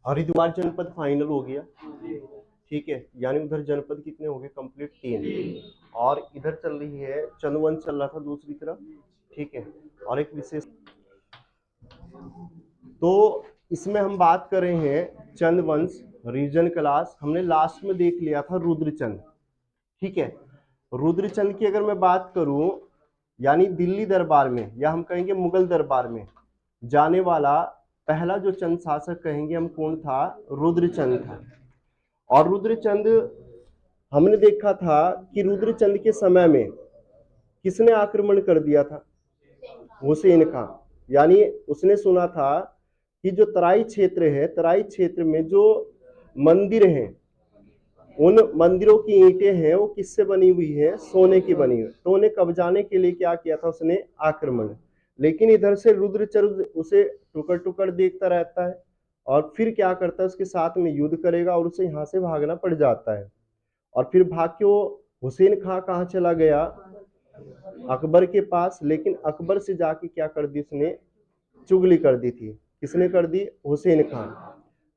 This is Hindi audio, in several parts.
हरिद्वार जनपद फाइनल हो गया, ठीक है, यानी उधर जनपद कितने हो गए कंप्लीट, 3। और इधर चल रही है चंदवन चल रहा था दूसरी तरफ, ठीक है। और एक विशेष, तो इसमें हम बात कर रहे हैं चंदवंश रीजन क्लास, हमने लास्ट में देख लिया था रुद्रचंद, ठीक है। रुद्रचंद की अगर मैं बात करूं, यानी दिल्ली दरबार में या हम कहेंगे मुगल दरबार में जाने वाला पहला जो चंद शासक कहेंगे हम कौन था, रुद्रचंद था। और रुद्रचंद, हमने देखा था कि रुद्रचंद के समय में किसने आक्रमण कर दिया था, हुसैन खां। यानी उसने सुना था कि जो तराई क्षेत्र है, तराई क्षेत्र में जो मंदिर हैं, उन मंदिरों की ईंटें हैं वो किससे बनी हुई है, सोने की बनी हुई। तो उन्हें कब्जाने के लिए क्या किया था उसने, आक्रमण। लेकिन इधर से रुद्रचंद उसे टुकड़ टुकड़ देखता रहता है और फिर क्या करता है, उसके साथ में युद्ध करेगा और उसे यहाँ से भागना पड़ जाता है। और फिर भाग के वो हुसैन खां कहाँ चला गया, अकबर के पास। लेकिन अकबर से जाके क्या कर दी उसने, चुगली कर दी थी। किसने कर दी, हुसैन खान।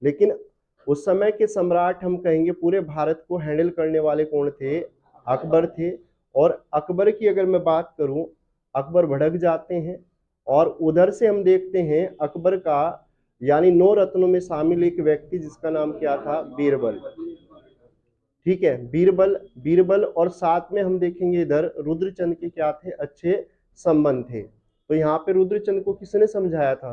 लेकिन उस समय के सम्राट हम कहेंगे पूरे भारत को हैंडल करने वाले कौन थे, अकबर थे। और अकबर की अगर मैं बात करूं, अकबर भड़क जाते हैं और उधर से हम देखते हैं अकबर का यानी 9 रत्नों में शामिल एक व्यक्ति जिसका नाम क्या था, बीरबल, ठीक है, बीरबल। बीरबल और साथ में हम देखेंगे इधर रुद्रचंद के क्या थे, अच्छे संबंध थे। तो यहाँ पे रुद्रचंद को किसने समझाया था,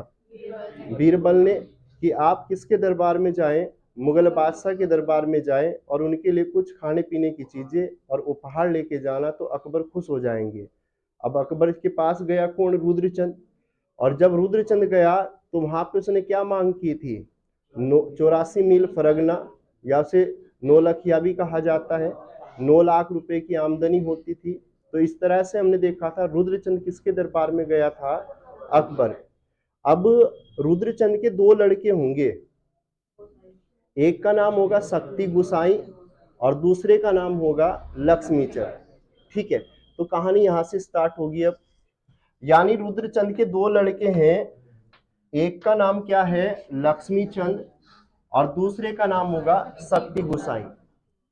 बीरबल ने, कि आप किसके दरबार में जाएं, मुगल बादशाह के दरबार में जाएं और उनके लिए कुछ खाने पीने की चीजें और उपहार लेके जाना, तो अकबर खुश हो जाएंगे। अब अकबर के पास गया कौन, रुद्रचंद। और जब रुद्रचंद गया तो वहां पे उसने क्या मांग की थी, 84 मील फरगना, या उसे 9 लखिया भी कहा जाता है। 9 लाख रुपए की आमदनी होती थी। तो इस तरह से हमने देखा था रुद्रचंद किसके दरबार में गया था, अकबर। अब रुद्रचंद के 2 लड़के होंगे, एक का नाम होगा शक्ति गुसाई और दूसरे का नाम होगा लक्ष्मीचंद, ठीक है। तो कहानी यहां से स्टार्ट होगी अब। यानी रुद्रचंद के 2 लड़के हैं, एक का नाम क्या है, लक्ष्मीचंद, और दूसरे का नाम होगा शक्ति गुसाई,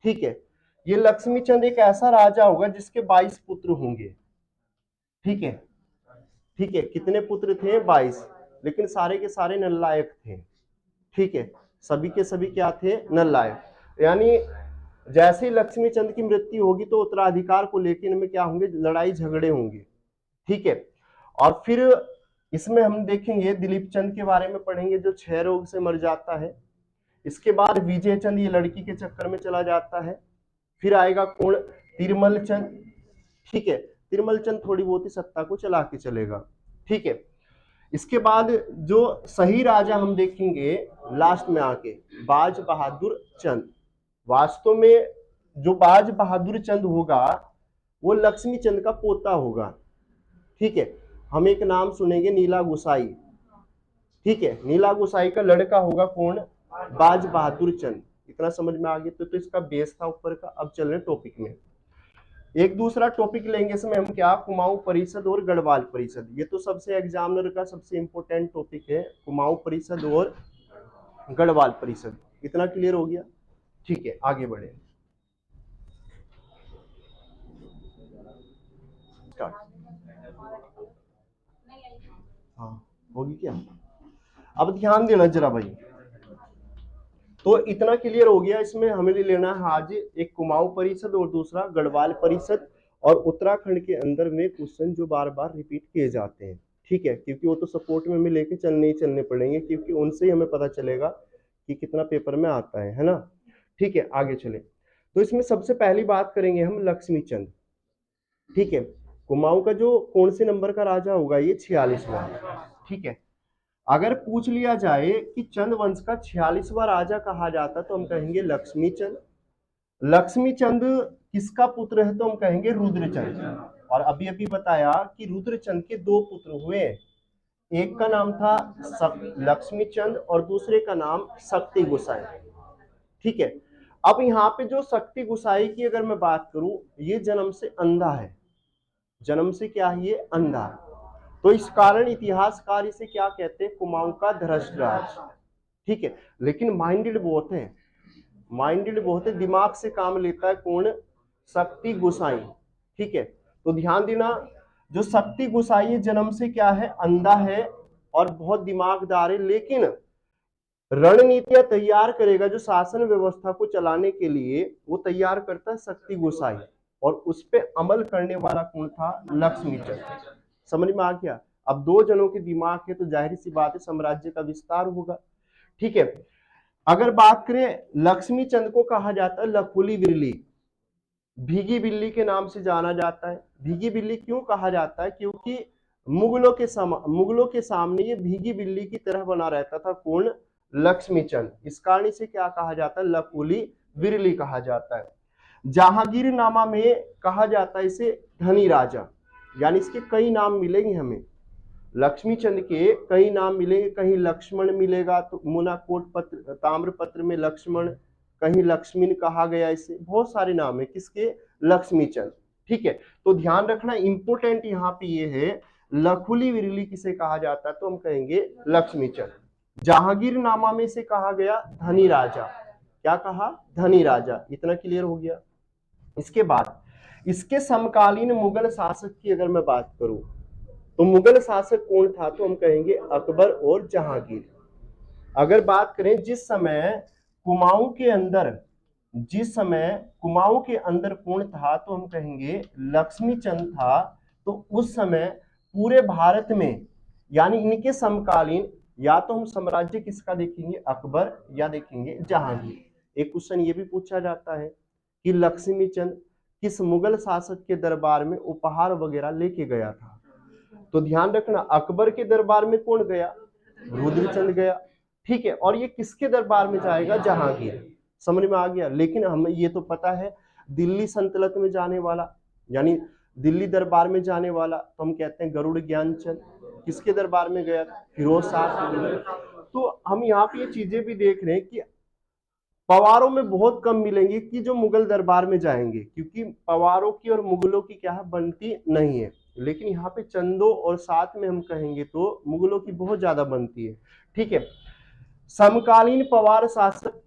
ठीक है। ये लक्ष्मीचंद एक ऐसा राजा होगा जिसके 22 पुत्र होंगे, ठीक है, ठीक है। कितने पुत्र थे, 22, लेकिन सारे के सारे नलायक थे, ठीक है। सभी के सभी क्या थे, नलायक। यानी जैसे ही लक्ष्मीचंद की मृत्यु होगी तो उत्तराधिकार को लेकर इनमें क्या होंगे, लड़ाई झगड़े होंगे, ठीक है। और फिर इसमें हम देखेंगे दिलीप चंद के बारे में पढ़ेंगे जो क्षय रोग से मर जाता है। इसके बाद विजय चंद ये लड़की के चक्कर में चला जाता है। फिर आएगा कौन, तिरमल चंद, ठीक है। तिरमल चंद थोड़ी बहुत ही सत्ता को चला के चलेगा, ठीक है। इसके बाद जो सही राजा हम देखेंगे लास्ट में आके, बाज बहादुर चंद। वास्तव में जो बाज बहादुर चंद होगा वो लक्ष्मी चंद का पोता होगा, ठीक है। हम एक नाम सुनेंगे नीला गुसाई, ठीक है। नीला गुसाई का लड़का होगा कौन, बाज बहादुर चंद। इतना समझ में आ गया। तो इसका बेस था ऊपर का। अब चल रहे टॉपिक में, एक दूसरा टॉपिक लेंगे इसमें हम क्या, कुमाऊं परिषद और गढ़वाल परिषद। ये तो सबसे एग्जामिनर का सबसे इंपॉर्टेंट टॉपिक है, कुमाऊं परिषद और गढ़वाल परिषद। इतना क्लियर हो गया, ठीक है। आगे बढ़े, स्टार्ट। हाँ, होगी क्या। अब ध्यान देना जरा भाई। तो इतना क्लियर हो गया। इसमें हमें लेना है आज एक कुमाऊं परिषद और दूसरा गढ़वाल परिषद। और उत्तराखंड के अंदर में क्वेश्चन जो बार बार रिपीट किए जाते हैं, ठीक है, क्योंकि वो तो सपोर्ट में हमें लेके चलने ही चलने पड़ेंगे, क्योंकि उनसे ही हमें पता चलेगा कि कितना पेपर में आता है ना, ठीक है। आगे चले तो इसमें सबसे पहली बात करेंगे हम लक्ष्मी चंद, ठीक है। कुमाऊं का जो कौन से नंबर का राजा होगा, ये 46वां, ठीक है। अगर पूछ लिया जाए कि चंद वंश का 46वां राजा कहा जाता तो हम कहेंगे लक्ष्मी चंद। लक्ष्मी चंद किसका पुत्र है, तो हम कहेंगे रुद्रचंद। और अभी अभी बताया कि रुद्रचंद के 2 पुत्र हुए, एक का नाम था लक्ष्मी चंद और दूसरे का नाम शक्ति गुसाई, ठीक है। अब यहाँ पे जो शक्ति गुसाई की अगर मैं बात करूं, ये जन्म से अंधा है, जन्म से क्या है, ये अंधा है। तो इस कारण इतिहासकार इसे क्या कहते हैं, कुमाऊं का धृष्टराज, ठीक है, लेकिन माइंडेड बहुत है, माइंडेड बहुत है, दिमाग से काम लेता है कौन? शक्ति गोसाई। ठीक है, तो ध्यान देना, जो शक्ति गोसाई है जन्म से क्या है? अंधा है और बहुत दिमागदार है, लेकिन रणनीतियां तैयार करेगा जो शासन व्यवस्था को चलाने के लिए, वो तैयार करता है शक्ति गोसाई, और उस पर अमल करने वाला कौन था? लक्ष्मीचंद। समझ में आ गया? अब दो जनों के दिमाग है तो जाहिर सी बात है साम्राज्य का विस्तार होगा। ठीक है, अगर बात करें, लक्ष्मीचंद को कहा जाता है लकुली विरली, भीगी बिल्ली के नाम से जाना जाता है। भीगी बिल्ली क्यों कहा जाता है? क्योंकि मुगलों के सामने ये भीगी बिल्ली की तरह बना रहता था कौन? लक्ष्मीचंद। इस कारण से क्या कहा जाता है? लकुली विरली कहा जाता है। जहांगीर नामा में कहा जाता है इसे धनी राजा, यानी इसके कई नाम मिलेंगे हमें, लक्ष्मीचंद के कई नाम मिलेंगे। कहीं लक्ष्मण मिलेगा, तो मुनाकोट पत्र ताम्रपत्र में लक्ष्मण, कहीं लक्ष्मीन कहा गया, इसे बहुत सारे नाम है किसके? लक्ष्मीचंद। ठीक है, तो ध्यान रखना, इंपोर्टेंट यहाँ पे ये है, लखुली विरली किसे कहा जाता है? तो हम कहेंगे लक्ष्मीचंद। जहांगीर नामा में से कहा गया धनी राजा। क्या कहा? धनी राजा। इतना क्लियर हो गया। इसके बाद इसके समकालीन मुगल शासक की अगर मैं बात करूं, तो मुगल शासक कौन था? तो हम कहेंगे अकबर और जहांगीर। अगर बात करें, जिस समय कुमाऊं के अंदर कौन था? तो हम कहेंगे लक्ष्मीचंद था। तो उस समय पूरे भारत में, यानी इनके समकालीन, या तो हम साम्राज्य किसका देखेंगे? अकबर, या देखेंगे जहांगीर। एक क्वेश्चन ये भी पूछा जाता है कि लक्ष्मीचंद किस मुगल शासक के दरबार में उपहार वगैरह लेके गया था? तो ध्यान रखना, अकबर के दरबार में कौन गया? रुद्रचंद गया। ठीक है, और ये किसके दरबार में जाएगा? जहांगीर। समझ में आ गया? लेकिन हमें ये तो पता है, दिल्ली सल्तनत में जाने वाला, यानी दिल्ली दरबार में जाने वाला, तो हम कहते हैं गरुड़ ज्ञानचंद। किसके दरबार में गया? फिरोज शाह। तो हम यहाँ पे ये चीजें भी देख रहे हैं कि पवारों में बहुत कम मिलेंगे कि जो मुगल दरबार में जाएंगे, क्योंकि पवारों की और मुगलों की क्या है? बनती नहीं है। लेकिन यहाँ पे चंदों और साथ में हम कहेंगे तो मुगलों की बहुत ज्यादा बनती है। ठीक है, समकालीन पवार शासक,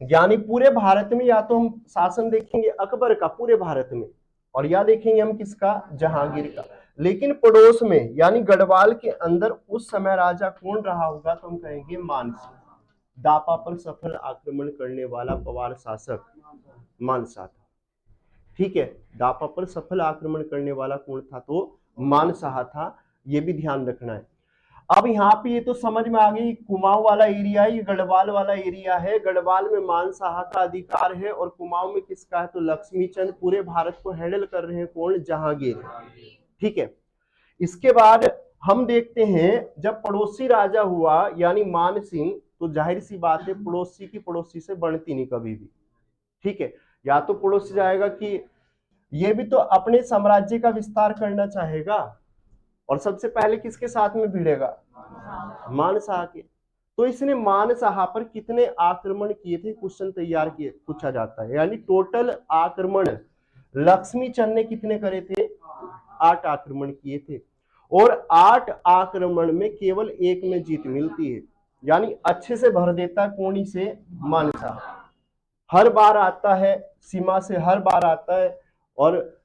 यानी पूरे भारत में या तो हम शासन देखेंगे अकबर का पूरे भारत में, और या देखेंगे हम किसका? जहांगीर का। लेकिन पड़ोस में यानी गढ़वाल के अंदर उस समय राजा कौन रहा होगा? तो हम कहेंगे मानसिंह। दापा पर सफल आक्रमण करने वाला पवार शासक मानसा था। ठीक है, दापा पर सफल आक्रमण करने वाला कौन था? तो मानसाह था। ये भी ध्यान रखना है। अब यहाँ पे ये तो समझ में आ गई, कुमाऊं वाला एरिया है, ये गढ़वाल वाला एरिया है। गढ़वाल में मानसाह का अधिकार है और कुमाऊं में किसका है? तो लक्ष्मीचंद। पूरे भारत को हैंडल कर रहे हैं कौन? जहांगीर। ठीक है, इसके बाद हम देखते हैं, जब पड़ोसी राजा हुआ यानी मान सिंह, तो जाहिर सी बात है पड़ोसी की पड़ोसी से बनती नहीं कभी भी। ठीक है, या तो पड़ोसी जाएगा कि ये भी तो अपने साम्राज्य का विस्तार करना चाहेगा, और सबसे पहले किसके साथ में भिड़ेगा? मानसाह के। तो इसने मानसाह पर कितने आक्रमण किए थे? क्वेश्चन तैयार किए, पूछा जाता है। यानी टोटल आक्रमण लक्ष्मीचंद ने कितने करे थे? 8 आक्रमण किए थे, और 8 आक्रमण में केवल एक में जीत मिलती है। यानी अच्छे से भर देता है कौन? से मानसा। हर बार आता है सीमा से, हर बार आता है, और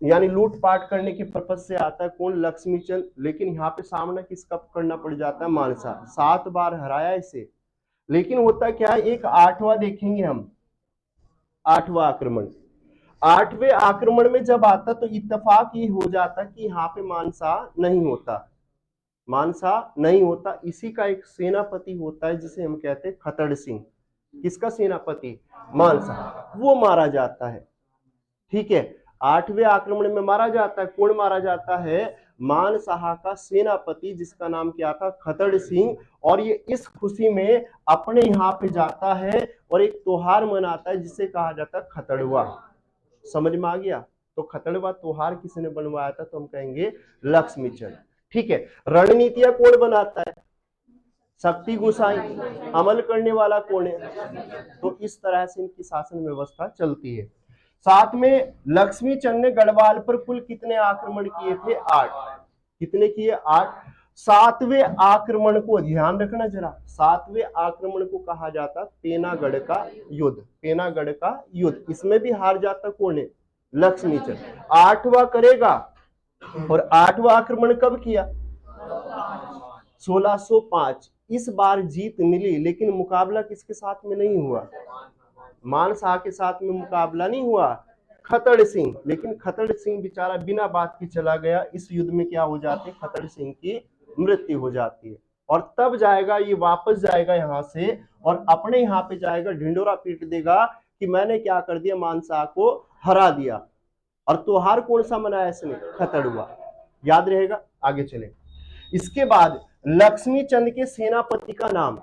यानी लूटपाट करने के पर्पज से आता है कौन? लक्ष्मीचंद। लेकिन यहाँ पे सामना किसका करना पड़ जाता है? मानसा। 7 बार हराया इसे। लेकिन होता क्या है, एक 8वां देखेंगे हम, 8वां आक्रमण। 8वें आक्रमण में जब आता तो इत्तेफाक ये हो जाता कि यहाँ पे मानसा नहीं होता, मानसा नहीं होता। इसी का एक सेनापति होता है जिसे हम कहते हैं खतड़ सिंह। किसका सेनापति? मानसा। वो मारा जाता है। ठीक है, 8वें आक्रमण में मारा जाता है। कौन मारा जाता है? मानसाह का सेनापति, जिसका नाम क्या था? खतड़ सिंह। और ये इस खुशी में अपने यहाँ पे जाता है और एक त्योहार मनाता है जिसे कहा जाता है खतड़वा। समझ में आ गया? तो खतड़वा त्योहार किसने बनवाया था? तो हम कहेंगे लक्ष्मीचंद। ठीक है, रणनीतियां कौन बनाता है? शक्ति गोसाई। अमल करने वाला कौन है? तो इस तरह से इनकी शासन व्यवस्था चलती है। साथ में लक्ष्मीचंद ने गढ़वाल पर कुल कितने आक्रमण किए थे? 8। कितने किए? 8। सातवें आक्रमण को ध्यान रखना जरा, सातवें आक्रमण को कहा जाता पेनागढ़ का युद्ध, पेनागढ़ का युद्ध। इसमें भी हार जाता कौन है? लक्ष्मीचंद। आठवां करेगा, और आठवां आक्रमण कब किया? 1605। इस बार जीत मिली, लेकिन मुकाबला किसके साथ में नहीं हुआ? मान शाह के साथ में मुकाबला नहीं हुआ, खतड़ सिंह। लेकिन खतड़ सिंह बेचारा बिना बात के चला गया। इस युद्ध में क्या हो जाते? खतड़ सिंह की मृत्यु हो जाती है। और तब जाएगा ये, वापस जाएगा यहां से, और अपने यहाँ पे जाएगा, ढिंडोरा पीट देगा कि मैंने क्या कर दिया, मान शाह को हरा दिया। और त्योहार कौन सा मनाया इसने? खतड़ुआ। याद रहेगा, आगे चले। इसके बाद लक्ष्मी चंद के सेनापति का नाम,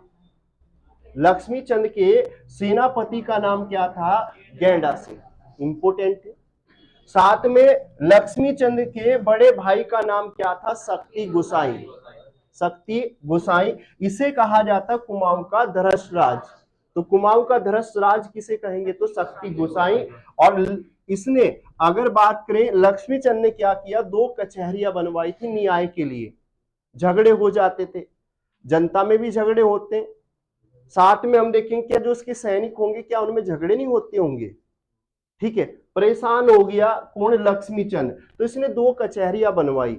लक्ष्मी चंद के सेनापति का नाम क्या था? गैंडा सिंह। इंपोर्टेंट है। साथ में लक्ष्मी चंद के बड़े भाई का नाम क्या था? शक्ति गोसाई। शक्ति गोसाई। इसे कहा जाता कुमाऊं का धृतराज। तो कुमाऊं का धृतराज किसे कहेंगे? तो शक्ति गोसाई। और इसने अगर बात करें, लक्ष्मी चंद ने क्या किया? 2 कचहरियां बनवाई थी न्याय के लिए। झगड़े हो जाते थे, जनता में भी झगड़े होते, साथ में हम देखेंगे क्या जो उसके सैनिक होंगे, क्या उनमें झगड़े नहीं होते होंगे? ठीक है। परेशान हो गया कौन? लक्ष्मी चंद। तो इसने 2 कचहरियां बनवाई,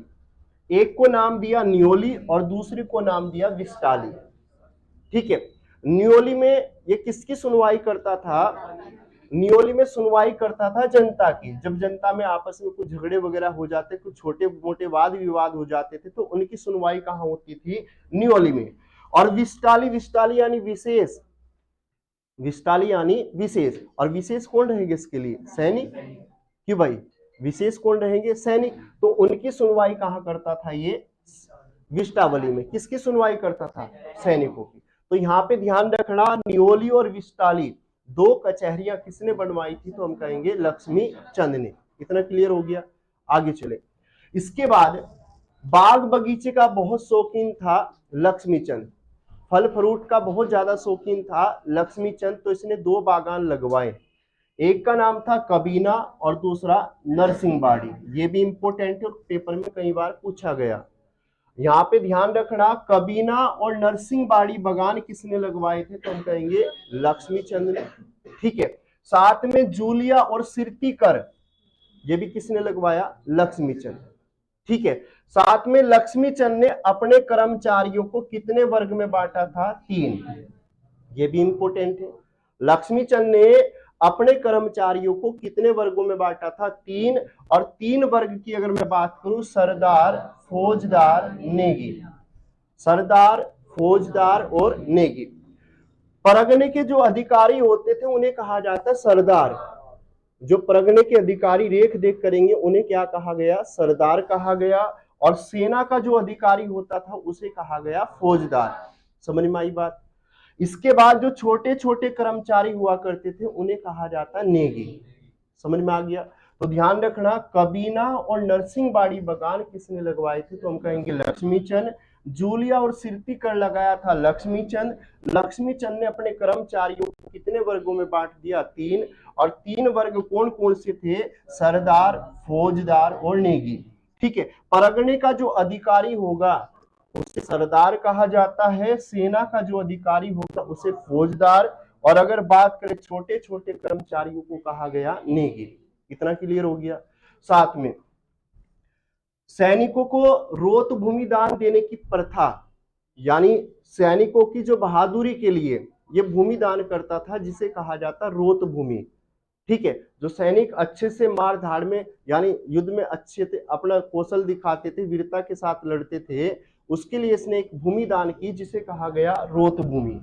एक को नाम दिया न्योली और दूसरी को नाम दिया विस्टाली। ठीक है। न्योली में ये किसकी सुनवाई करता था? न्योली में सुनवाई करता था जनता की। जब जनता में आपस में कुछ झगड़े वगैरह हो जाते, कुछ छोटे मोटे वाद विवाद हो जाते थे, तो उनकी सुनवाई कहाँ होती थी? न्योली में। और विस्टाली, विस्टाली यानी विशेष, विस्टाली यानी विशेष। और विशेष कौन रहेंगे इसके लिए? सैनिक। क्यों भाई? विशेष कौन रहेंगे? सैनिक। तो उनकी सुनवाई कहाँ करता था ये? विस्टावली में। किसकी सुनवाई करता था? सैनिकों की। तो यहाँ पे ध्यान रखना, न्योली और विस्टाली 2 कचहरियां किसने बनवाई थी? तो हम कहेंगे लक्ष्मी चंद ने। इतना क्लियर हो गया, आगे चले। इसके बाद बाग बगीचे का बहुत शौकीन था लक्ष्मी चंद, फल फ्रूट का बहुत ज्यादा शौकीन था लक्ष्मी चंद। तो इसने 2 बागान लगवाए, एक का नाम था कबीना और दूसरा नरसिंहबाड़ी। ये भी इंपोर्टेंट है, पेपर में कई बार पूछा गया। यहाँ पे ध्यान रखना, कबीना और नरसिंहबाड़ी बागान किसने लगवाए थे? तो हम कहेंगे लक्ष्मी चंद ने। ठीक है। साथ में जूलिया और सिरतीकर, ये भी किसने लगवाया? लक्ष्मी चंद। ठीक है। साथ में लक्ष्मी चंद ने अपने कर्मचारियों को कितने वर्ग में बांटा था? 3। ये भी इंपोर्टेंट है। लक्ष्मी चंद ने अपने कर्मचारियों को कितने वर्गों में बांटा था? 3। और 3 वर्ग की अगर मैं बात करूं, सरदार, फौजदार, नेगी। सरदार, फौजदार और नेगी। परगने के जो अधिकारी होते थे उन्हें कहा जाता सरदार। जो परगने के अधिकारी रेख देख करेंगे उन्हें क्या कहा गया? सरदार कहा गया। और सेना का जो अधिकारी होता था उसे कहा गया फौजदार। समझ में आई बात? इसके बाद जो छोटे छोटे कर्मचारी हुआ करते थे उन्हें कहा जाता नेगी। समझ में आ गया? तो ध्यान रखना, कबीना और नरसिंहबाड़ी बागान किसने लगवाए थे? तो हम कहेंगे लक्ष्मी चंद। जूलिया और सिरतीकर लगाया था लक्ष्मी चंद। लक्ष्मी चंद ने अपने कर्मचारियों को कितने वर्गों में बांट दिया? 3। और 3 वर्ग कौन कौन से थे? सरदार, फौजदार और नेगी। ठीक है। परगने का जो अधिकारी होगा उसे सरदार कहा जाता है, सेना का जो अधिकारी होगा उसे फौजदार, और अगर बात करें छोटे छोटे कर्मचारियों को कहा गया नेगी। इतना क्लियर हो गया। साथ में सैनिकों को रोत भूमि दान देने की प्रथा, यानी सैनिकों की जो बहादुरी के लिए ये भूमि दान करता था, जिसे कहा जाता रोत भूमि। ठीक है। जो सैनिक अच्छे से मार धाड़ में यानी युद्ध में अच्छे से अपना कौशल दिखाते थे, वीरता के साथ लड़ते थे, उसके लिए इसने एक भूमि दान की जिसे कहा गया रोत भूमि।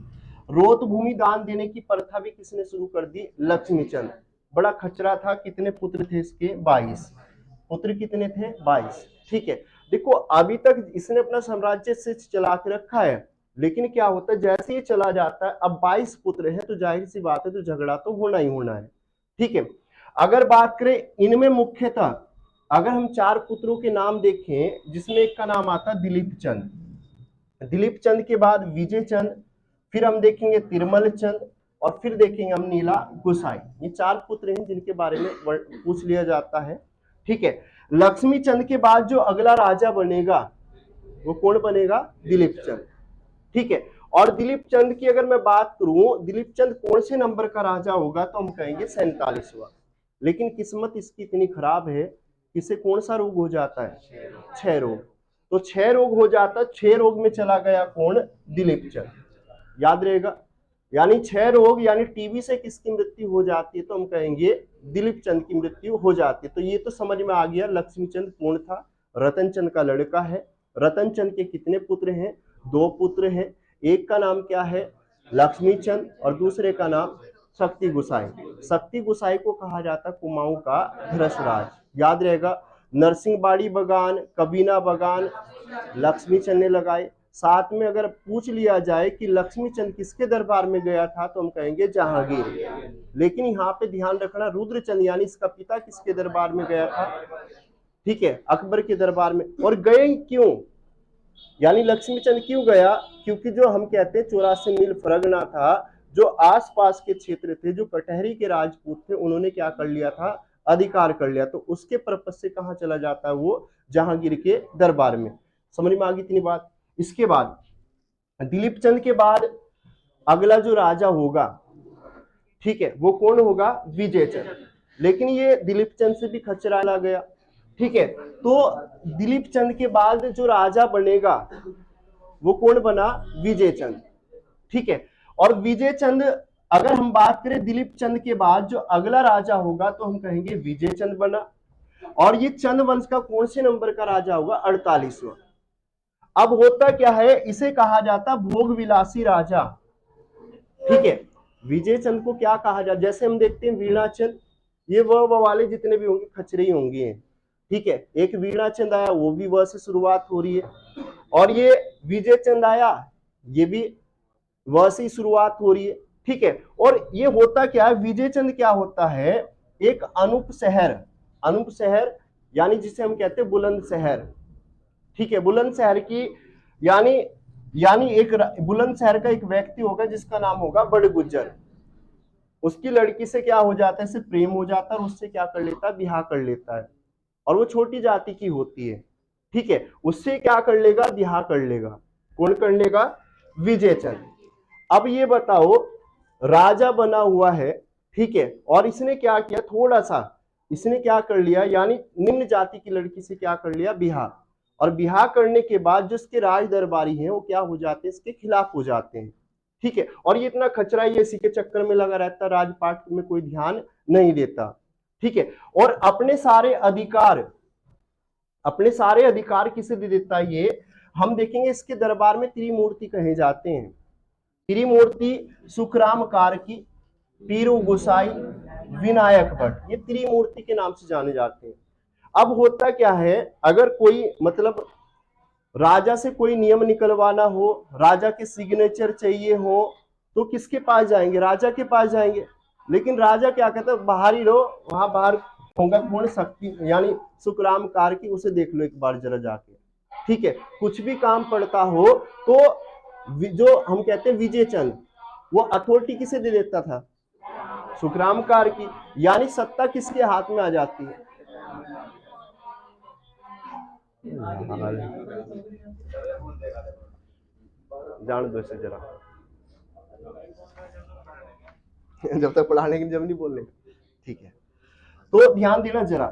रोत भूमि दान देने की प्रथा भी किसने शुरू कर दी? लक्ष्मी चंद। बड़ा खचरा था। कितने पुत्र थे इसके? 22 पुत्र। कितने थे? 22। ठीक है। देखो अभी तक इसने अपना साम्राज्य से चला के रखा है, लेकिन क्या होता है जैसे ही चला जाता है, अब 22 पुत्र हैं तो जाहिर सी बात है तो झगड़ा तो होना ही होना है। ठीक है। अगर बात करें इनमें मुख्यतः, अगर हम 4 पुत्रों के नाम देखें, जिसमें एक का नाम आता है दिलीप चंद। दिलीप चंद के बाद विजय चंद, फिर हम देखेंगे तिरमल चंद, और फिर देखेंगे हम नीला गोसाई। ये 4 पुत्र हैं जिनके बारे में पूछ लिया जाता है। ठीक है। लक्ष्मी चंद के बाद जो अगला राजा बनेगा वो कौन बनेगा? दिलीप चंद। ठीक है, और दिलीप चंद की अगर मैं बात करूं, दिलीप चंद कौन से नंबर का राजा होगा, तो हम कहेंगे 47वां। लेकिन किस्मत इसकी इतनी खराब है, इसे कौन सा रोग हो जाता है? क्षय रोग। तो क्षय रोग हो जाता है, क्षय रोग में चला गया कौन? दिलीप चंद। याद रहेगा, यानी क्षय रोग यानी टीबी से किसकी मृत्यु हो जाती है, तो हम कहेंगे दिलीप चंद की मृत्यु हो जाती है। तो ये तो समझ में आ गया लक्ष्मीचंद कौन था? रतनचंद का लड़का है। रतनचंद के कितने पुत्र हैं? 2 पुत्र हैं। एक का नाम क्या है? लक्ष्मीचंद, और दूसरे का नाम शक्ति गुसाई। शक्ति गुसाई को कहा जाता कुमाऊं का धृषराज। याद रहेगा, नरसिंहबाड़ी बगान, कबीना बगान लक्ष्मीचंद ने लगाए। साथ में अगर पूछ लिया जाए कि लक्ष्मीचंद किसके दरबार में गया था, तो हम कहेंगे जहांगीर। लेकिन यहाँ पे ध्यान रखना, रुद्रचंद यानी इसका पिता किसके दरबार में गया था? ठीक है, अकबर के दरबार में। और गए क्यों, यानी लक्ष्मीचंद क्यों गया? क्योंकि जो हम कहते हैं 84 मील फरगना था, जो आसपास के क्षेत्र थे, जो कटहरी के राजपूत थे, उन्होंने क्या कर लिया था? अधिकार कर लिया। तो उसके पर्पज से कहाँ चला जाता है वो? जहांगीर के दरबार में। समझ में आ गई इतनी बात? इसके बाद दिलीप चंद के बाद अगला जो राजा होगा, ठीक है, वो कौन होगा? विजय चंद। लेकिन ये दिलीप चंद से भी खचरा ला गया। ठीक है, तो दिलीप चंद के बाद जो राजा बनेगा वो कौन बना? विजय चंद। ठीक है, और विजय चंद, अगर हम बात करें दिलीप चंद के बाद जो अगला राजा होगा, तो हम कहेंगे विजय चंद बना। और ये चंद वंश का कौन से नंबर का राजा होगा? 48वां। अब होता क्या है, इसे कहा जाता भोग विलासी राजा। ठीक है, विजय चंद को क्या कहा जाता? जैसे हम देखते हैं वीणा चंद, ये वह वाले जितने भी होंगे खचरे ही होंगे। ठीक है, एक वीणा चंद आया, वो भी वह से शुरुआत हो रही है। और ये विजय चंद आया, ये भी वह से शुरुआत हो रही है। ठीक है, और ये होता क्या है, विजय चंद क्या होता है? एक अनूप शहर, अनूप शहर यानी जिसे हम कहते हैं बुलंद शहर। ठीक है, बुलंद शहर की यानी यानी एक बुलंद शहर का एक व्यक्ति होगा जिसका नाम होगा बड़गुज्जर। उसकी लड़की से क्या हो जाता है? इससे प्रेम हो जाता है और उससे क्या कर लेता है? ब्याह कर लेता है। और वो छोटी जाति की होती है। ठीक है, उससे क्या कर लेगा? ब्याह कर लेगा। कौन कर लेगा? विजय चंद। अब ये बताओ, राजा बना हुआ है, ठीक है, और इसने क्या किया? थोड़ा सा इसने क्या कर लिया, यानी निम्न जाति की लड़की से क्या कर लिया? ब्याह। और ब्याह करने के बाद जो इसके राज दरबारी हैं वो क्या हो जाते हैं? इसके खिलाफ हो जाते हैं। ठीक है, और ये इतना खचरा, ये इसी के चक्कर में लगा रहता, राजपाट में कोई ध्यान नहीं देता। ठीक है, और अपने सारे अधिकार किसे दे देता है ये? हम देखेंगे इसके दरबार में त्रिमूर्ति कहे जाते हैं। त्रिमूर्ति सुखराम कार्की, पीरू गुसाई, विनायक भट्ट, ये त्रिमूर्ति के नाम से जाने जाते हैं। अब होता क्या है, अगर कोई मतलब राजा से कोई नियम निकलवाना हो, राजा के सिग्नेचर चाहिए हो, तो किसके पास जाएंगे? राजा के पास जाएंगे। लेकिन राजा क्या कहता है? बाहर ही रहो, वहां बाहर होगा कौन? शक्ति यानी सुखराम कार्की, उसे देख लो एक बार जरा जाके। ठीक है, कुछ भी काम पड़ता हो तो जो हम कहते हैं विजय चंद, वो अथॉरिटी किसे दे देता था? सुखराम कार्की। यानी सत्ता किसके हाथ में आ जाती है? जान दो इसे जरा, जब तक पढ़ाने की जब नहीं बोलने। ठीक है, तो ध्यान देना जरा।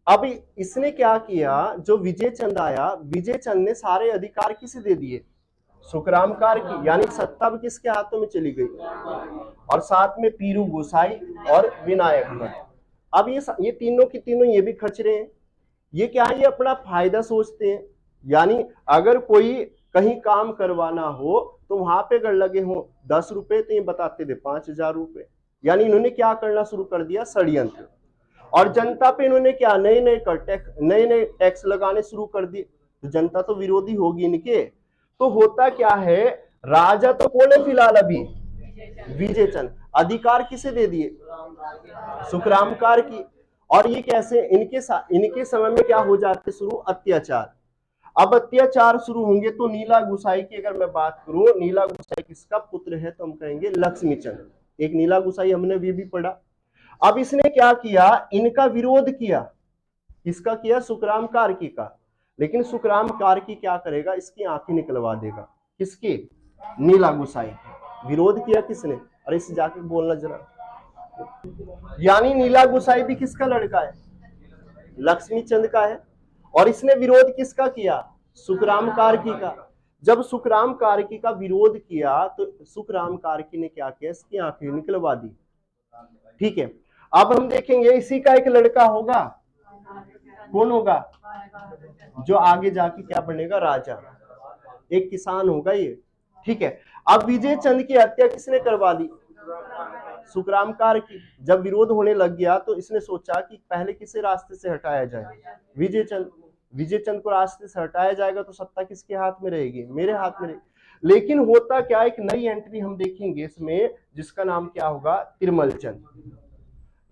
अब इसने क्या किया, जो विजय चंद आया, विजय चंद ने सारे अधिकार किसे दे दिए? सुखराम कार्की। यानी सत्ता भी किसके हाथों में चली गई? और साथ में पीरू गोसाई और विनायक भट्ट। अब ये तीनों की तीनों ये भी खचरे हैं। ये क्या है? ये अपना फायदा सोचते हैं। यानी अगर कोई कहीं काम करवाना हो तो वहां पे अगर लगे हो 10 रुपए, तो ये बताते थे 5000 रुपए। यानी इन्होंने क्या करना शुरू कर दिया? षड्यंत्र। और जनता पे इन्होंने क्या? नए नए टैक्स लगाने शुरू कर दिए। तो जनता तो विरोधी होगी इनके। तो होता क्या है, राजा तो कौन है फिलहाल अभी? विजय चंद। अधिकार किसे दे दिए? सुखराम कार्की। और ये कैसे? इनके समय में क्या हो जाते शुरू? अत्याचार। अब अत्याचार शुरू होंगे तो नीला गुसाई की अगर मैं बात करूं, नीला गुसाई किसका पुत्र है? तो हम कहेंगे लक्ष्मीचंद। एक नीला गुसाई हमने भी पढ़ा। अब इसने क्या किया? इनका विरोध किया। किसका किया? सुखराम कार्की का। लेकिन सुखराम कार्की क्या करेगा, इसकी आंखें निकलवा देगा। किसकी? नीला गुसाई। विरोध किया किसने? अरे इसे जाके बोलना जरा। यानी नीला गुसाई भी किसका लड़का है? लक्ष्मी चंद का है। और इसने विरोध किसका किया? सुखराम कार्की का। जब सुखराम कार्की का विरोध किया तो सुखराम कार्की ने क्या किया, इसकी आंखें निकलवा दी। ठीक है, अब हम देखेंगे इसी का एक लड़का होगा, कौन होगा? जो आगे जाके क्या बनेगा, राजा, एक किसान होगा ये। ठीक है, अब विजय चंद की हत्या किसने करवा दी? सुखराम कार्की। जब विरोध होने लग गया तो इसने सोचा कि पहले किसे रास्ते से हटाया जाए, विजय चंद। विजय चंद को रास्ते से हटाया जाएगा तो सत्ता किसके हाथ में रहेगी? मेरे हाथ में रहेगी। लेकिन होता क्या, एक नई एंट्री हम देखेंगे इसमें, जिसका नाम क्या होगा, तिरमल चंद।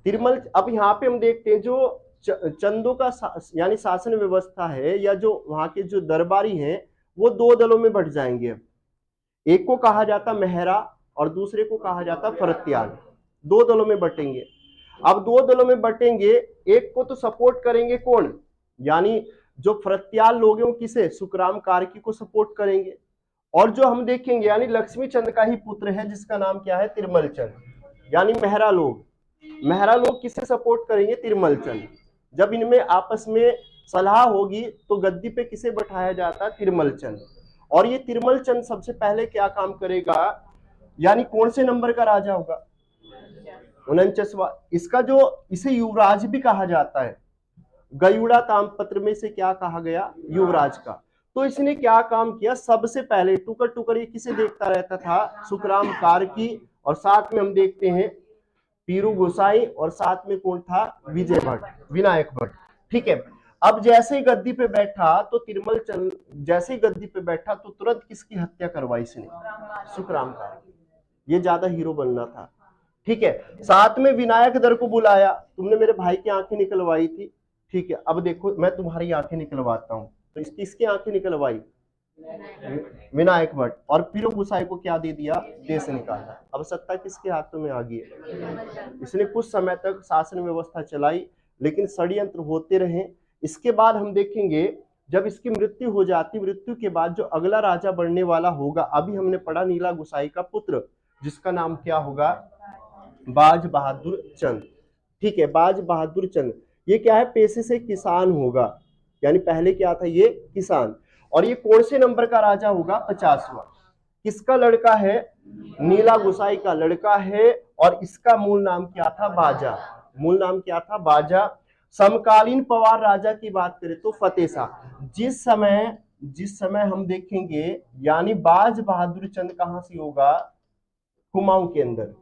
तिरमल, अब यहाँ पे हम देखते हैं जो चंदों का यानी शासन व्यवस्था है, या जो वहां के जो दरबारी हैं, वो दो दलों में बट जाएंगे। एक को कहा जाता मेहरा और दूसरे को कहा जाता फरत्याल। दो दलों में बटेंगे। अब दो दलों में बटेंगे, एक को तो सपोर्ट करेंगे कौन, यानी जो फरत्याल लोग हैं वो किसे, सुखराम कार्की को सपोर्ट करेंगे। और जो हम देखेंगे यानी लक्ष्मी चंद का ही पुत्र है जिसका नाम क्या है, तिरमल चंद, यानी मेहरा लोग। मेहरा लोग किसे सपोर्ट करेंगे, तिरमल चंद। जब इनमें आपस में सलाह होगी तो गद्दी पे किसे बैठाया जाता है, तिरमल चंद। और ये तिरमल चंद सबसे पहले क्या काम करेगा, यानी कौन से नंबर का राजा होगा, 49वां। इसका जो, इसे युवराज भी कहा जाता है, गयुड़ा ताम्रपत्र में से क्या कहा गया, युवराज का। तो इसने क्या काम किया, सबसे पहले टुकर टुकर ये किसे देखता रहता था, सुखराम कार्की, और साथ में हम देखते हैं पीरू गोसाई, और साथ में कौन था, विजय भट्ट, विनायक भट्ट। ठीक है, अब जैसे ही गद्दी पे बैठा तो तिरमल चंद जैसे ही गद्दी पे बैठा तो तुरंत किसकी हत्या करवाई इसने, सुखराम कार्की। ये ज्यादा हीरो बनना था। ठीक है, साथ में विनायक दर को बुलाया, तुमने मेरे भाई की आंखें निकलवाई थी, ठीक है, अब देखो मैं तुम्हारी आंखें निकलवाता हूं। तो इसकी आंखें निकलवाई विनायक भट्ट, और पीरू गुसाई को क्या दे दिया, देश निकाला। अब सत्ता किसके हाथों में आ गई है? इसने कुछ समय तक शासन व्यवस्था चलाई, लेकिन षड्यंत्र होते रहे। इसके बाद हम देखेंगे जब इसकी मृत्यु हो जाती, मृत्यु के बाद जो अगला राजा बनने वाला होगा, अभी हमने पढ़ा नीला गुसाई का पुत्र, जिसका नाम क्या होगा, बाज बहादुर चंद। ठीक है, बाज बहादुर चंद ये क्या है, पेशे से किसान होगा, यानी पहले क्या था, ये किसान। और ये कौन से नंबर का राजा होगा, 50वां। किसका लड़का है, नीला गुसाई का लड़का है। और इसका मूल नाम क्या था, बाजा। मूल नाम क्या था, बाजा। समकालीन पवार राजा की बात करें तो फतेह शाह। जिस समय हम देखेंगे, यानी बाज बहादुर चंद कहां से होगा, कुमाऊं के अंदर।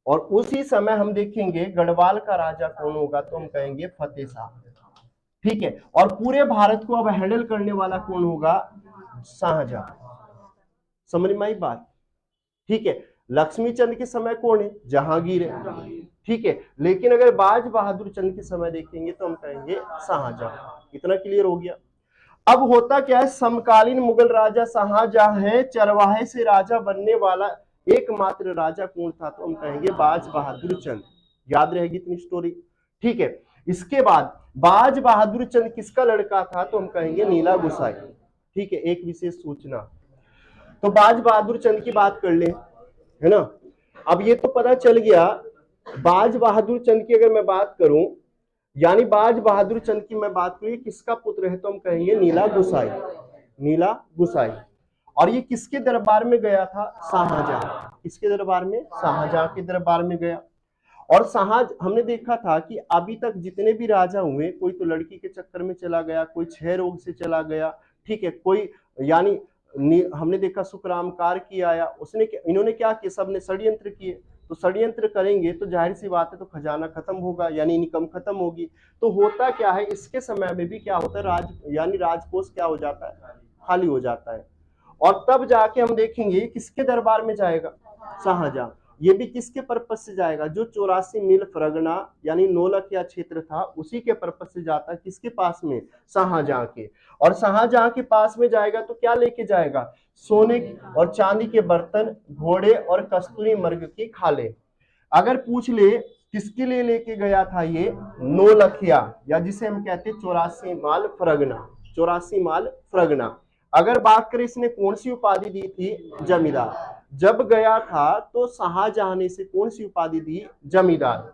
और उसी समय हम देखेंगे गढ़वाल का राजा कौन होगा, तो हम कहेंगे फतेह शाह। ठीक है, और पूरे भारत को अब हैंडल करने वाला कौन होगा, शाहजहां। समझ में आई बात? ठीक है, लक्ष्मी चंद के समय कौन है, जहांगीर है। ठीक है, लेकिन अगर बाज बहादुर चंद के समय देखेंगे तो हम कहेंगे शाहजहां। इतना क्लियर हो गया। अब होता क्या है, समकालीन मुगल राजा शाहजहां है, चरवाहे से राजा बनने वाला एकमात्र राजा कौन था, तो हम कहेंगे बाज बहादुर चंद। याद रहेगी इतनी स्टोरी। ठीक है, इसके बाद बाज बहादुर चंद किसका लड़का था, तो हम कहेंगे नीला गुसाई। ठीक है, एक विशेष सूचना, तो बाज बहादुर चंद की बात कर ले, है ना। अब ये तो पता चल गया, बाज बहादुर चंद की अगर मैं बात करूं, यानी बाज बहादुर चंद की मैं बात करूं, किसका पुत्र है, तो हम कहेंगे नीला गुसाई। नीला गुसाई। और ये किसके दरबार में गया था, शाहजहां। किसके दरबार में, शाहजहां के दरबार में गया। और हमने देखा था कि अभी तक जितने भी राजा हुए, कोई तो लड़की के चक्कर में चला गया, कोई क्षय रोग से चला गया, ठीक है, कोई यानी हमने देखा सुखराम कार्की आया, इन्होंने क्या किया, सबने षड्यंत्र किए। तो षड्यंत्र करेंगे तो जाहिर सी बात है, तो खजाना खत्म होगा, यानी इनकम खत्म होगी। तो होता क्या है, इसके समय में भी क्या होता है, यानी राजकोष क्या हो जाता है, खाली हो जाता है। और तब जाके हम देखेंगे किसके दरबार में जाएगा, शाहजहां। ये भी किसके पर्पज से जाएगा, जो 84 मील फरगना यानी नौलखिया क्षेत्र था, उसी के पर्पज से जाता है, किसके पास में, शाहजहां के। और शाहजहां के पास में जाएगा तो क्या लेके जाएगा, सोने और चांदी के बर्तन, घोड़े और कस्तूरी मर्ग की खाले। अगर पूछ ले किसके लिए लेके गया था ये, नौलखिया, या जिसे हम कहते हैं 84 माल फरगना। 84 माल फ्रगना। अगर बात करें इसने कौन सी उपाधि दी थी, जमींदार। जब गया था तो शाहजहां ने इसे कौन सी उपाधि दी, जमींदार।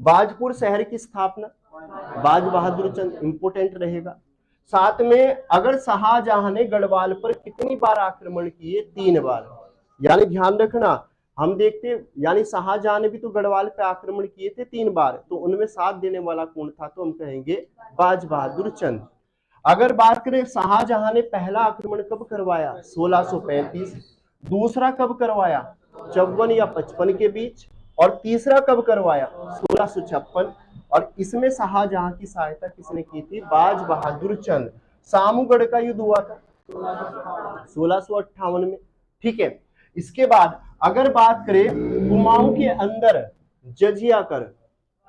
बाजपुर शहर की स्थापना, बाज बहादुर चंद, इंपोर्टेंट रहेगा। साथ में अगर शाहजहां ने गढ़वाल पर कितनी बार आक्रमण किए, 3 बार। यानी ध्यान रखना, हम देखते यानी शाहजहां ने भी तो गढ़वाल पे आक्रमण किए थे 3 बार, तो उनमें साथ देने वाला कौन था, तो हम कहेंगे बाज बहादुर चंद। अगर बात करें शाहजहां ने पहला आक्रमण कब करवाया, 1635। दूसरा कब करवाया, 54 या 55 के बीच। और तीसरा कब करवाया, 1656। और इसमें शाहजहां की सहायता किसने की थी, बाज बहादुर चंद। सामूगढ़ का युद्ध हुआ था 1658 में। ठीक है, इसके बाद अगर बात करें कुमाऊं के अंदर जजिया कर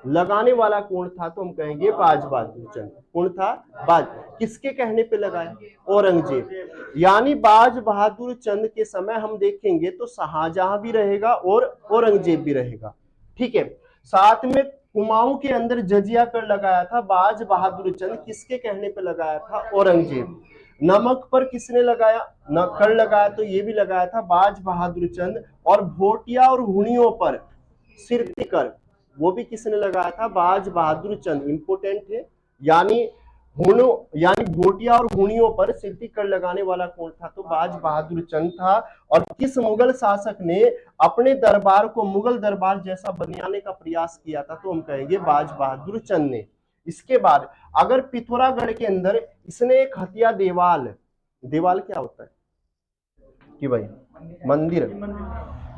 लगाने वाला कौन था, तो हम कहेंगे बाज बहादुर चंद। कौन था, बाज। किसके कहने पे लगाया, औरंगजेब। यानी बाज बहादुर चंद के समय हम देखेंगे तो शाहजहां भी रहेगा और औरंगजेब भी रहेगा। ठीक है, साथ में कुमाऊं के अंदर जजिया कर लगाया था बाज बहादुर चंद, किसके कहने पे लगाया था, औरंगजेब। नमक पर किसने लगाया, कर लगाया, तो ये भी लगाया था बाज बहादुर चंद। और भोटिया और हुणियों पर सिरती कर, वो भी किसने लगाया था, बाज बहादुर चंद। इंपोर्टेंट है। यानी यानी भोटिया और हुणियों पर सिरती कर लगाने वाला कौन था, तो बाज बहादुर चंद था। और किस मुगल शासक ने अपने दरबार को मुगल दरबार जैसा बनाने का प्रयास किया था, तो हम कहेंगे बाज बहादुर चंद ने। इसके बाद अगर पिथौरागढ़ के अंदर इसने एक हथिया देवाल, देवाल क्या होता है कि भाई, मंदिर।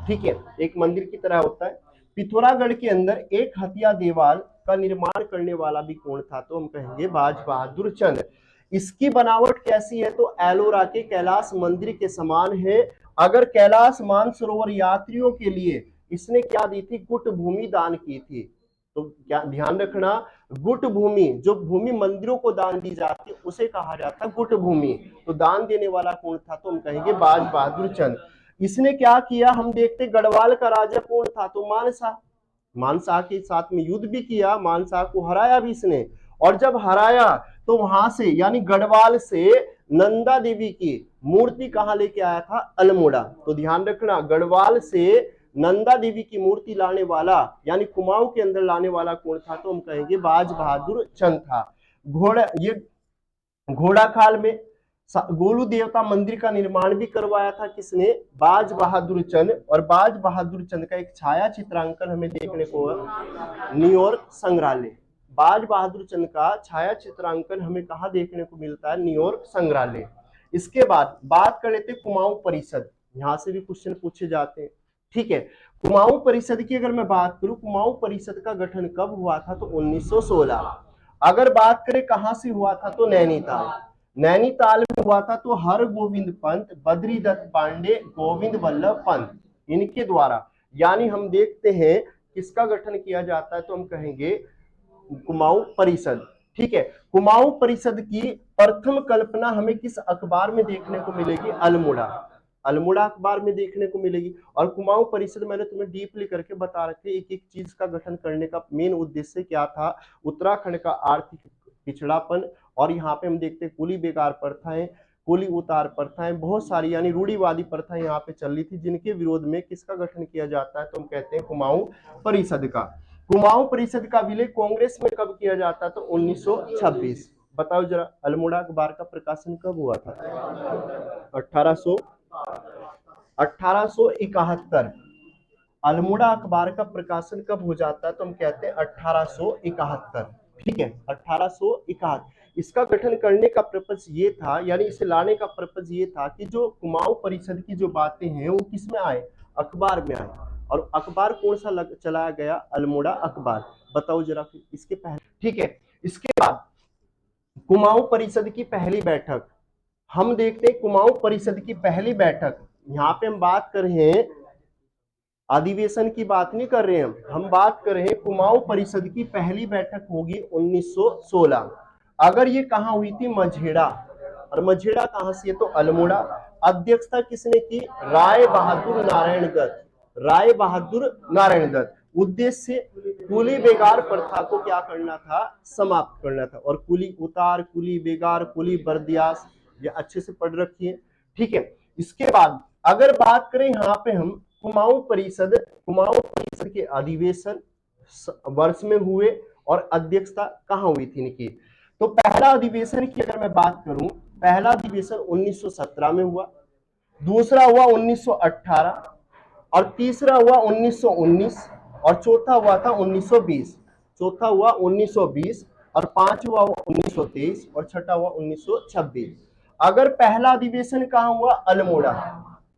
ठीक है, एक मंदिर की तरह होता है। पिथौरागढ़ के अंदर एक हथिया देवाल का निर्माण करने वाला भी कौन था, तो हम कहेंगे बाज बहादुर चंद। इसकी बनावट कैसी है, तो एलोरा के कैलाश मंदिर के समान है। अगर कैलाश मानसरोवर यात्रियों के लिए इसने क्या दी थी, गुट भूमि दान की थी। तो क्या ध्यान रखना, गुट भूमि, जो भूमि मंदिरों को दान दी जाती है उसे कहा जाता है गुट भूमि। तो दान देने वाला कौन था, तो हम कहेंगे बाज बहादुर चंद। इसने क्या किया, हम देखते गढ़वाल का राजा कौन था, तो मानसा। मानसा के साथ में युद्ध भी किया, मानसा को हराया भी इसने। और जब हराया तो वहां से यानी गढ़वाल से नंदा देवी की मूर्ति कहां लेके आया था, अल्मोड़ा। तो ध्यान रखना, गढ़वाल से नंदा देवी की मूर्ति लाने वाला यानी कुमाऊं के अंदर लाने वाला कौन था, तो हम कहेंगे बाज बहादुर चंद था। घोड़ा खाल में गोलू देवता मंदिर का निर्माण भी करवाया था किसने, बाज बहादुर चंद। और बाज बहादुर चंद का एक छाया चित्रांकन हमें देखने को न्यूयॉर्क संग्रहालय। बाज बहादुर चंद का छाया चित्रांकन हमें कहा देखने को मिलता है, न्यूयॉर्क संग्रहालय। इसके बाद बात कर लेते कुमाऊं परिषद, यहां से भी क्वेश्चन पूछे जाते हैं। ठीक है, कुमाऊं परिषद की अगर मैं बात करूं, कुमाऊं परिषद का गठन कब हुआ था, तो 1916। अगर बात करें कहां से हुआ था, तो नैनीताल। नैनीताल में हुआ था। तो हर गोविंद पंत, बद्री दत्त पांडे, गोविंद वल्लभ पंत, इनके द्वारा यानी हम देखते हैं किसका गठन किया जाता है, तो हम कहेंगे कुमाऊं परिषद। ठीक है, कुमाऊं परिषद की प्रथम कल्पना हमें किस अखबार में देखने को मिलेगी, अल्मोड़ा। अल्मोड़ा अखबार में देखने को मिलेगी। और कुमाऊं परिषद मैंने तुम्हें डीपली करके बता रखे, एक एक चीज का गठन करने का मेन उद्देश्य क्या था, उत्तराखंड का आर्थिक पिछड़ापन। और यहाँ पे हम देखते हैं कुली बेकार प्रथाएं, कुली उतार प्रथाएं, बहुत सारी यानी रूढ़िवादी प्रथाएं यहाँ पे चल रही थी, जिनके विरोध में किसका गठन किया जाता है, तो हम कहते हैं कुमाऊं परिषद का। कुमाऊं परिषद का विलय कांग्रेस में कब किया जाता है, तो 1926। बताओ जरा, अल्मोड़ा अखबार का प्रकाशन कब हुआ था, 1871। अल्मोड़ा अखबार का प्रकाशन कब हो जाता है, तो हम कहते हैं 1871। ठीक है, 1871। इसका गठन करने का पर्पज ये था, यानी इसे लाने का पर्पज ये था कि जो कुमाऊं परिषद की जो बातें हैं वो किस में आए, अखबार में आए। और अखबार कौन सा चलाया गया, अल्मोड़ा अखबार। बताओ जरा फिर इसके पहले। ठीक है, इसके बाद कुमाऊं परिषद की पहली बैठक हम देखते हैं। कुमाऊं परिषद की पहली बैठक, यहाँ पे हम बात कर रहे हैं अधिवेशन की बात नहीं कर रहे हैं हम बात कर रहे हैं कुमाऊं परिषद की पहली बैठक होगी 1916। अगर ये कहाँ हुई थी, मझेड़ा। और मझेड़ा कहाँ से है, तो अल्मोड़ा। अध्यक्षता किसने की, राय बहादुर नारायण दत्त। राय बहादुर नारायण दत्त। उद्देश्य कुली बेगार प्रथा को क्या करना था, समाप्त करना था। और कुली उतार, कुली बेगार, कुली बर्दियास, ये अच्छे से पढ़ रखिए, ठीक है। इसके बाद अगर बात करें यहाँ पे हम कुमाऊं परिषद के अधिवेशन वर्ष में हुए और अध्यक्षता कहाँ हुई थी इनकी। तो पहला अधिवेशन की अगर मैं बात करूं, पहला अधिवेशन 1917 में हुआ, दूसरा हुआ 1918 और तीसरा हुआ 1919 और चौथा हुआ था 1920। चौथा हुआ 1920 और पांचवा हुआ 1923 और छठा हुआ 1926। अगर पहला अधिवेशन कहाँ हुआ, अल्मोड़ा,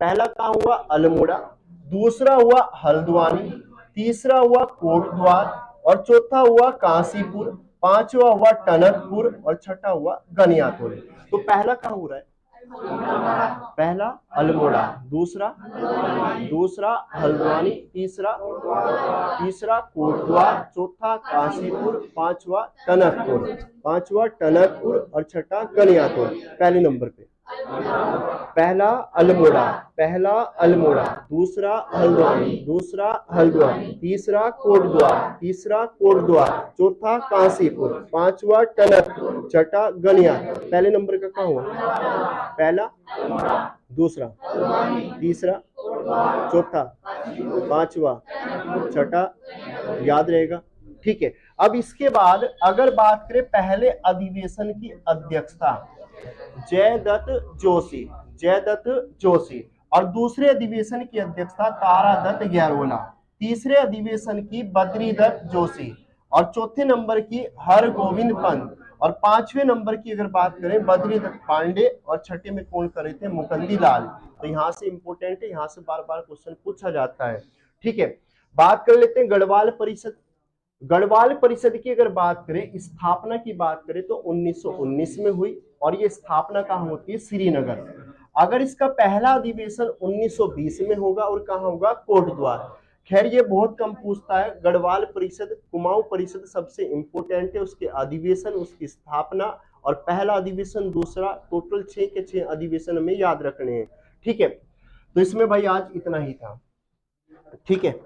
पहला कहाँ हुआ, अल्मोड़ा, दूसरा हुआ हल्द्वानी, तीसरा हुआ कोटद्वार और चौथा हुआ काशीपुर, पांचवा हुआ टनकपुर और छठा हुआ गनियातोड़। तो पहला कहाँ हो रहा है, पहला अल्मोड़ा, दूसरा हल्द्वानी, तीसरा कोटद्वार, चौथा काशीपुर, पांचवा टनकपुर और छठा गनियातोड़। पहले नंबर पे पहला अल्मोड़ा, दूसरा हल्द्वानी, तीसरा कोटद्वार, चौथा काशीपुर, पांचवा टनकपुर, छठा गनियातोड़। पहले नंबर का कहाँ हुआ, पहला, दूसरा, तीसरा, चौथा, पांचवा, छठा, याद रहेगा, ठीक है। अब इसके बाद अगर बात करें पहले अधिवेशन की अध्यक्षता जयदत्त जोशी और दूसरे अधिवेशन की अध्यक्षता तारादत्त गैरोला, तीसरे अधिवेशन की बद्रीदत्त जोशी और चौथे नंबर की हरगोविंद पंत और पांचवें नंबर की अगर बात करें बद्रीदत्त पांडे और छठे में कौन करे थे, मुकुंदी लाल। तो यहाँ से इंपोर्टेंट है, यहाँ से बार बार क्वेश्चन पूछा जाता है, ठीक है। बात कर लेते हैं गढ़वाल परिषद की अगर बात करें, स्थापना की बात करें तो 1919 में हुई और ये स्थापना कहाँ होती है, श्रीनगर। अगर इसका पहला अधिवेशन 1920 में होगा और कहाँ होगा, कोटद्वार। खैर ये बहुत कम पूछता है, गढ़वाल परिषद, कुमाऊं परिषद सबसे इंपोर्टेंट है, उसके अधिवेशन, उसकी स्थापना और पहला अधिवेशन, दूसरा, टोटल 6 के 6 अधिवेशन हमें याद रखने हैं, ठीक है। तो इसमें भाई आज इतना ही था, ठीक है।